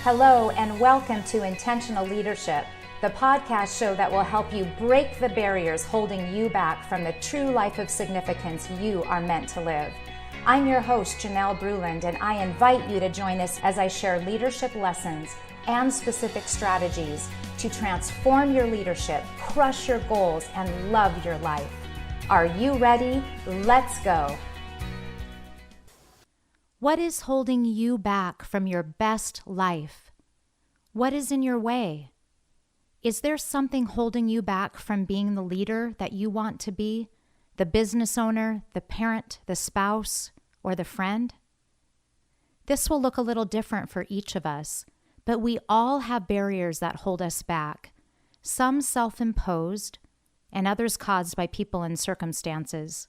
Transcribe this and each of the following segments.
Hello and welcome to Intentional Leadership, the podcast show that will help you break the barriers holding you back from the true life of significance you are meant to live. I'm your host, Janelle Bruland, and I invite you to join us as I share leadership lessons and specific strategies to transform your leadership, crush your goals, and love your life. Are you ready? Let's go. What is holding you back from your best life? What is in your way? Is there something holding you back from being the leader that you want to be, the business owner, the parent, the spouse, or the friend? This will look a little different for each of us, but we all have barriers that hold us back, some self-imposed and others caused by people and circumstances.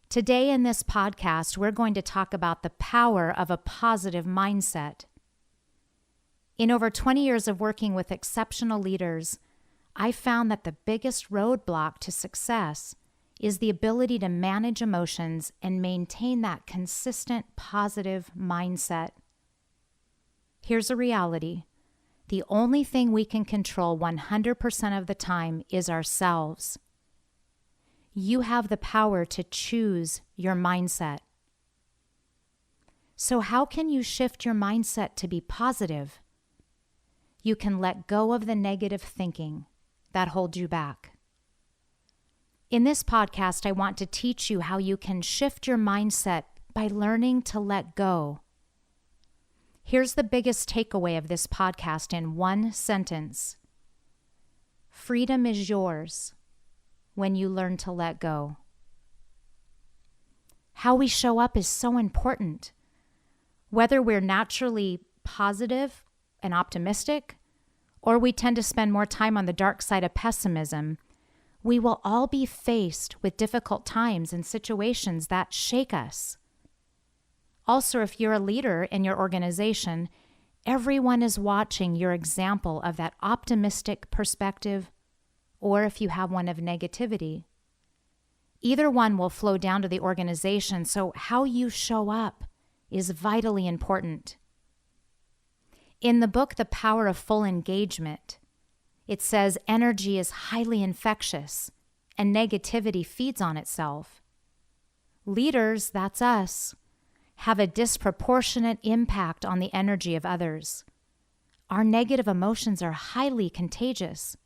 Today in this podcast, we're going to talk about the power of a positive mindset. In over 20 years of working with exceptional leaders, I found that the biggest roadblock to success is the ability to manage emotions and maintain that consistent positive mindset. Here's a reality. The only thing we can control 100% of the time is ourselves. You have the power to choose your mindset. So how can you shift your mindset to be positive? You can let go of the negative thinking that holds you back. In this podcast, I want to teach you how you can shift your mindset by learning to let go. Here's the biggest takeaway of this podcast in one sentence. Freedom is yours when you learn to let go. How we show up is so important. Whether we're naturally positive and optimistic, or we tend to spend more time on the dark side of pessimism, we will all be faced with difficult times and situations that shake us. Also, if you're a leader in your organization, everyone is watching your example of that optimistic perspective, or if you have one of negativity. Either one will flow down to the organization, so how you show up is vitally important. In the book, The Power of Full Engagement, it says energy is highly infectious and negativity feeds on itself. Leaders, that's us, have a disproportionate impact on the energy of others. Our negative emotions are highly contagious.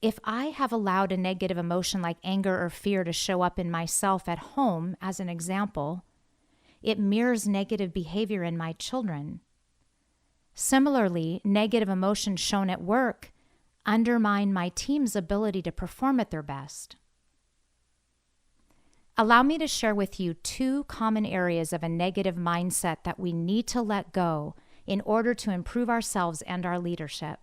If I have allowed a negative emotion like anger or fear to show up in myself at home, as an example, it mirrors negative behavior in my children. Similarly, negative emotions shown at work undermine my team's ability to perform at their best. Allow me to share with you two common areas of a negative mindset that we need to let go in order to improve ourselves and our leadership.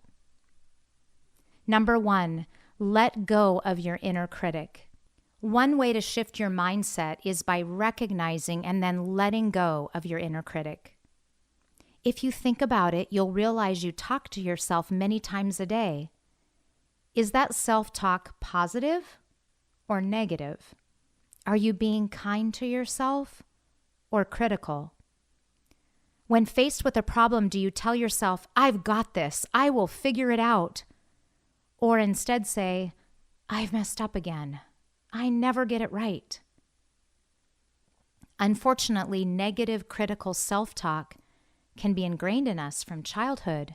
Number one, let go of your inner critic. One way to shift your mindset is by recognizing and then letting go of your inner critic. If you think about it, you'll realize you talk to yourself many times a day. Is that self-talk positive or negative? Are you being kind to yourself or critical? When faced with a problem, do you tell yourself, "I've got this, I will figure it out"? Or instead say, "I've messed up again. I never get it right"? Unfortunately, negative critical self-talk can be ingrained in us from childhood.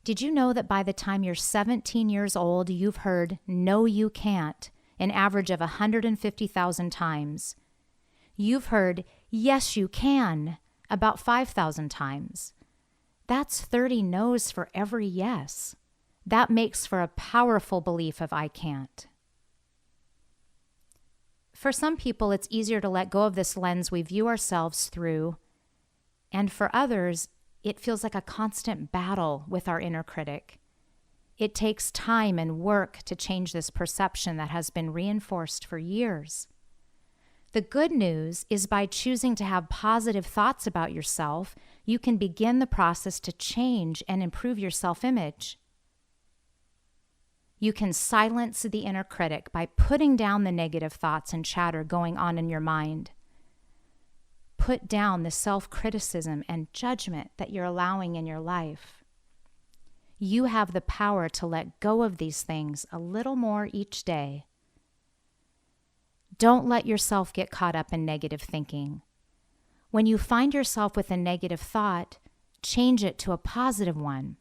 Did you know that by the time you're 17 years old, you've heard "no, you can't" an average of 150,000 times? You've heard "yes, you can" about 5,000 times. That's 30 no's for every yes. That makes for a powerful belief of "I can't." For some people, it's easier to let go of this lens we view ourselves through, and for others, it feels like a constant battle with our inner critic. It takes time and work to change this perception that has been reinforced for years. The good news is by choosing to have positive thoughts about yourself, you can begin the process to change and improve your self-image. You can silence the inner critic by putting down the negative thoughts and chatter going on in your mind. put down the self-criticism and judgment that you're allowing in your life. You have the power to let go of these things a little more each day. Don't let yourself get caught up in negative thinking. When you find yourself with a negative thought, change it to a positive one.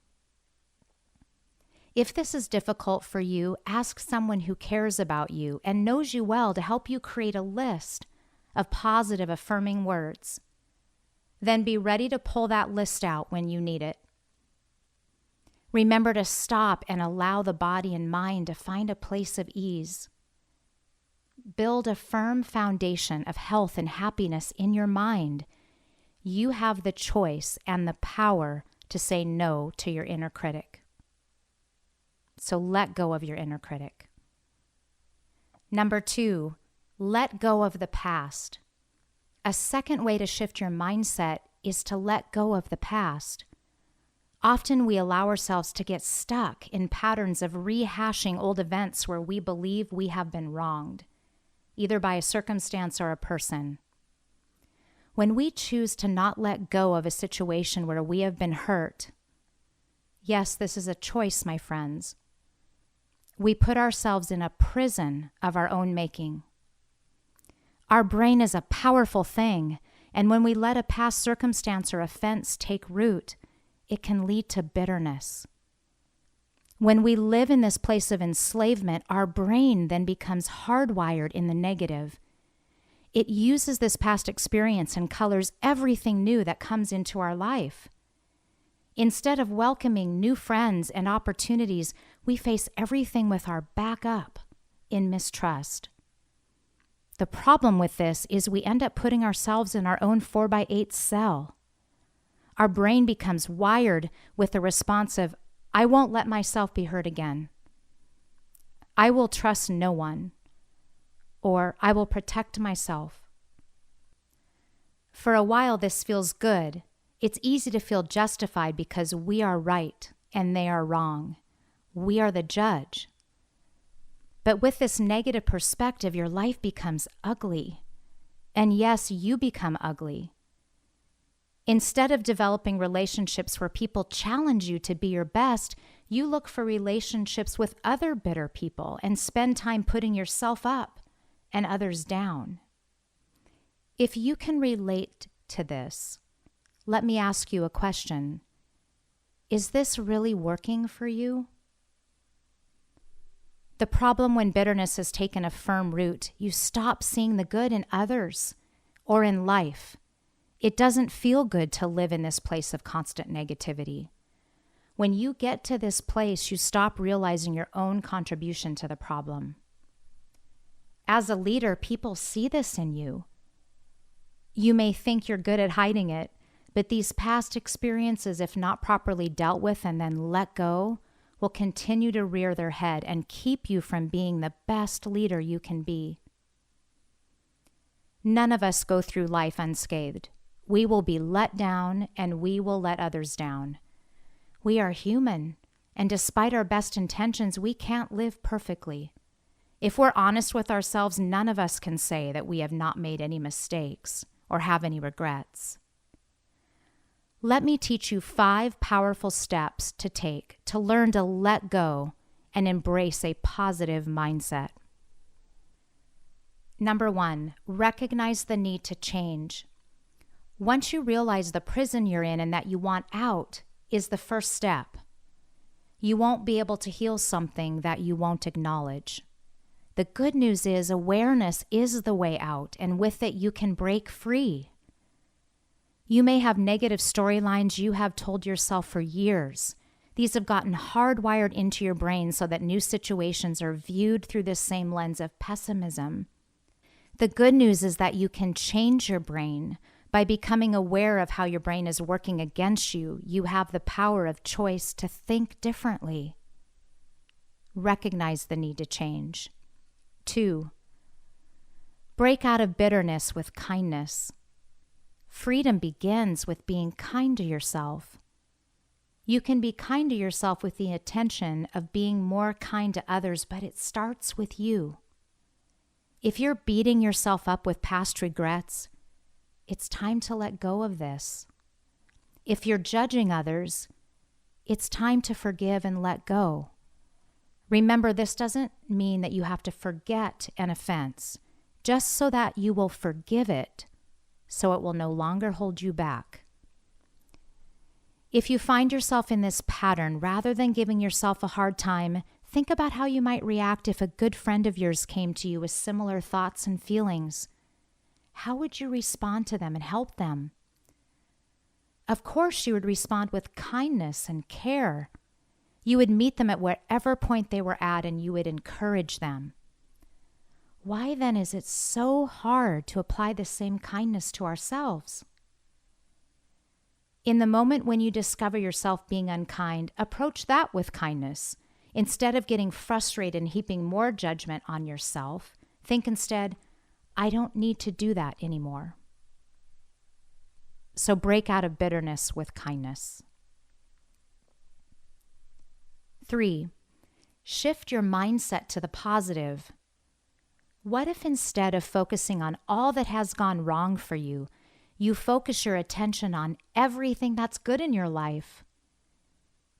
If this is difficult for you, ask someone who cares about you and knows you well to help you create a list of positive, affirming words. Then be ready to pull that list out when you need it. Remember to stop and allow the body and mind to find a place of ease. Build a firm foundation of health and happiness in your mind. You have the choice and the power to say no to your inner critic. So let go of your inner critic. Number 2, let go of the past. A second way to shift your mindset is to let go of the past. Often we allow ourselves to get stuck in patterns of rehashing old events where we believe we have been wronged, either by a circumstance or a person. When we choose to not let go of a situation where we have been hurt, yes, this is a choice, my friends, we put ourselves in a prison of our own making. Our brain is a powerful thing, and when we let a past circumstance or offense take root, it can lead to bitterness. When we live in this place of enslavement, our brain then becomes hardwired in the negative. It uses this past experience and colors everything new that comes into our life. Instead of welcoming new friends and opportunities, we face everything with our back up in mistrust. The problem with this is we end up putting ourselves in our own 4x8 cell. Our brain becomes wired with the response of, I won't let myself be hurt again. I will trust no one. Or I will protect myself. For a while, this feels good. It's easy to feel justified because we are right and they are wrong. We are the judge. But with this negative perspective, your life becomes ugly. And yes, you become ugly. Instead of developing relationships where people challenge you to be your best, you look for relationships with other bitter people and spend time putting yourself up and others down. If you can relate to this, let me ask you a question. Is this really working for you? The problem when bitterness has taken a firm root, you stop seeing the good in others or in life. It doesn't feel good to live in this place of constant negativity. When you get to this place, you stop realizing your own contribution to the problem. As a leader, people see this in you. You may think you're good at hiding it, but these past experiences, if not properly dealt with and then let go, will continue to rear their head and keep you from being the best leader you can be. None of us go through life unscathed. We will be let down and we will let others down. We are human, and despite our best intentions, we can't live perfectly. If we're honest with ourselves, none of us can say that we have not made any mistakes or have any regrets. Let me teach you 5 powerful steps to take to learn to let go and embrace a positive mindset. Number 1, recognize the need to change. Once you realize the prison you're in and that you want out is the first step. You won't be able to heal something that you won't acknowledge. The good news is awareness is the way out, and with it you can break free. You may have negative storylines you have told yourself for years. These have gotten hardwired into your brain so that new situations are viewed through this same lens of pessimism. The good news is that you can change your brain. By becoming aware of how your brain is working against you, you have the power of choice to think differently. Recognize the need to change. 2, break out of bitterness with kindness. Freedom begins with being kind to yourself. You can be kind to yourself with the intention of being more kind to others, but it starts with you. If you're beating yourself up with past regrets, it's time to let go of this. If you're judging others, it's time to forgive and let go. Remember, this doesn't mean that you have to forget an offense, just so that you will forgive it, so it will no longer hold you back. If you find yourself in this pattern, rather than giving yourself a hard time, think about how you might react if a good friend of yours came to you with similar thoughts and feelings. How would you respond to them and help them? Of course, you would respond with kindness and care. You would meet them at whatever point they were at, and you would encourage them. Why then is it so hard to apply the same kindness to ourselves? In the moment when you discover yourself being unkind, approach that with kindness. Instead of getting frustrated and heaping more judgment on yourself, think instead, I don't need to do that anymore. So break out of bitterness with kindness. 3, shift your mindset to the positive. What if instead of focusing on all that has gone wrong for you, you focus your attention on everything that's good in your life?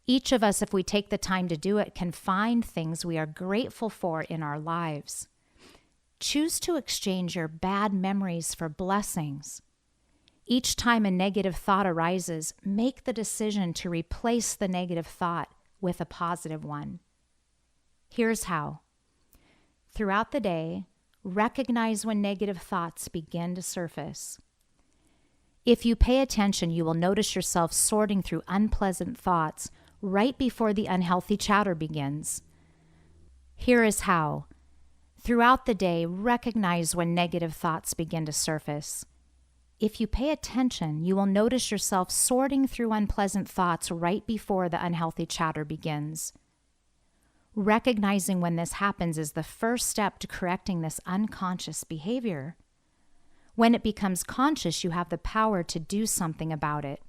Each of us, if we take the time to do it, can find things we are grateful for in our lives. Choose to exchange your bad memories for blessings. Each time a negative thought arises, make the decision to replace the negative thought with a positive one. Here's how. Throughout the day, recognize when negative thoughts begin to surface. If you pay attention, you will notice yourself sorting through unpleasant thoughts right before the unhealthy chatter begins. Here is how. Throughout the day, recognize when negative thoughts begin to surface. If you pay attention, you will notice yourself sorting through unpleasant thoughts right before the unhealthy chatter begins. Recognizing when this happens is the first step to correcting this unconscious behavior. When it becomes conscious, you have the power to do something about it.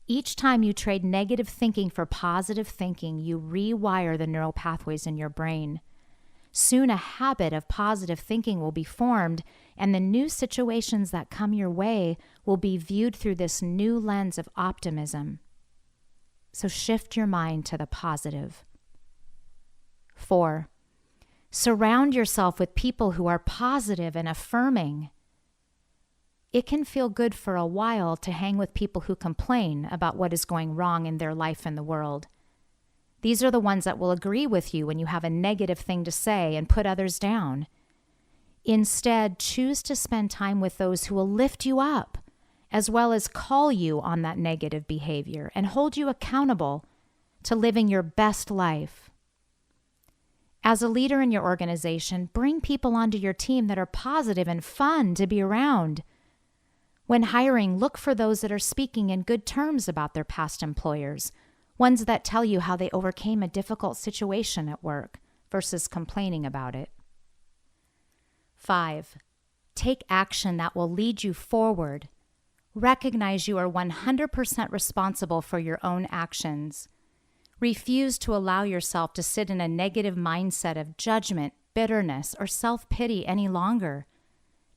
Each time you trade negative thinking for positive thinking, you rewire the neural pathways in your brain. Soon a habit of positive thinking will be formed, and the new situations that come your way will be viewed through this new lens of optimism. So shift your mind to the positive. 4, surround yourself with people who are positive and affirming. It can feel good for a while to hang with people who complain about what is going wrong in their life and the world. These are the ones that will agree with you when you have a negative thing to say and put others down. Instead, choose to spend time with those who will lift you up, as well as call you on that negative behavior and hold you accountable to living your best life. As a leader in your organization, bring people onto your team that are positive and fun to be around. When hiring, look for those that are speaking in good terms about their past employers, ones that tell you how they overcame a difficult situation at work versus complaining about it. 5, take action that will lead you forward. Recognize you are 100% responsible for your own actions. Refuse to allow yourself to sit in a negative mindset of judgment, bitterness, or self-pity any longer.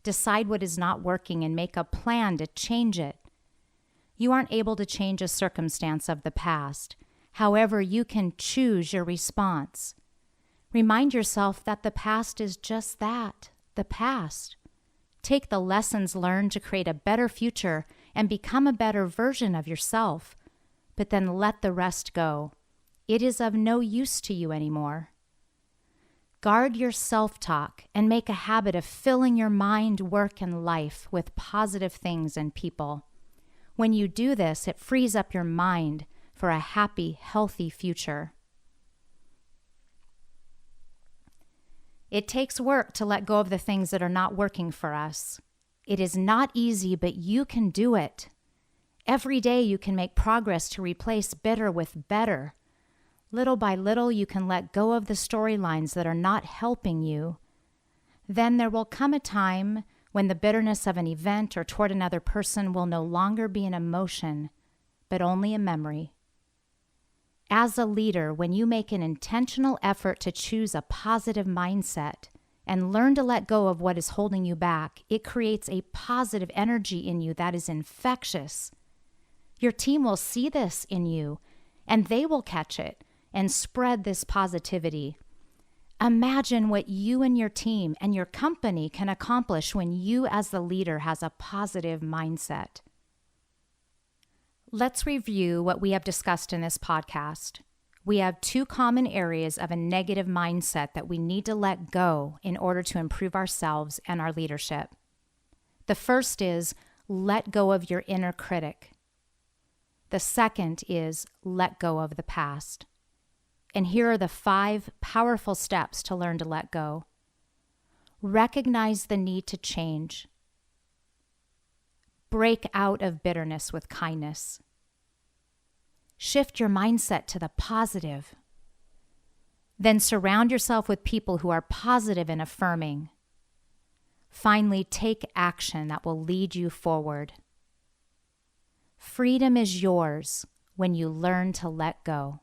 Decide what is not working and make a plan to change it. You aren't able to change a circumstance of the past. However, you can choose your response. Remind yourself that the past is just that, the past. Take the lessons learned to create a better future and become a better version of yourself, but then let the rest go. It is of no use to you anymore. Guard your self-talk and make a habit of filling your mind, work, and life with positive things and people. When you do this, it frees up your mind for a happy, healthy future. It takes work to let go of the things that are not working for us. It is not easy, but you can do it. Every day you can make progress to replace bitter with better. Little by little, you can let go of the storylines that are not helping you. Then there will come a time when the bitterness of an event or toward another person will no longer be an emotion, but only a memory. As a leader, when you make an intentional effort to choose a positive mindset, and learn to let go of what is holding you back, it creates a positive energy in you that is infectious. Your team will see this in you, and they will catch it and spread this positivity. Imagine what you and your team and your company can accomplish when you as the leader has a positive mindset. Let's review what we have discussed in this podcast. We have 2 common areas of a negative mindset that we need to let go in order to improve ourselves and our leadership. The first is let go of your inner critic. The second is let go of the past. And here are the 5 powerful steps to learn to let go. Recognize the need to change. Break out of bitterness with kindness. Shift your mindset to the positive. Then surround yourself with people who are positive and affirming. Finally, take action that will lead you forward. Freedom is yours when you learn to let go.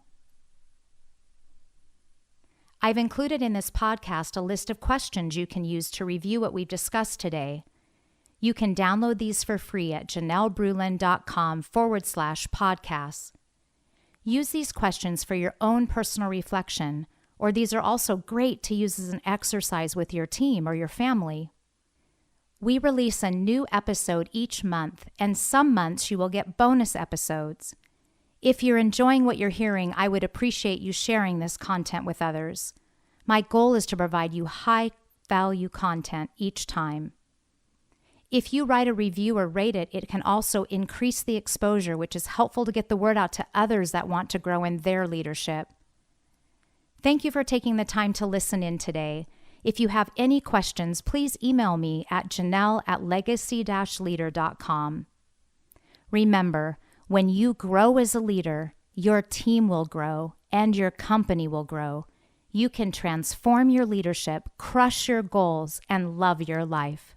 I've included in this podcast a list of questions you can use to review what we've discussed today. You can download these for free at janellebruland.com/podcasts. Use these questions for your own personal reflection, or these are also great to use as an exercise with your team or your family. We release a new episode each month, and some months you will get bonus episodes. If you're enjoying what you're hearing, I would appreciate you sharing this content with others. My goal is to provide you high-value content each time. If you write a review or rate it, it can also increase the exposure, which is helpful to get the word out to others that want to grow in their leadership. Thank you for taking the time to listen in today. If you have any questions, please email me at janelle@legacy-leader.com. Remember, when you grow as a leader, your team will grow and your company will grow. You can transform your leadership, crush your goals, and love your life.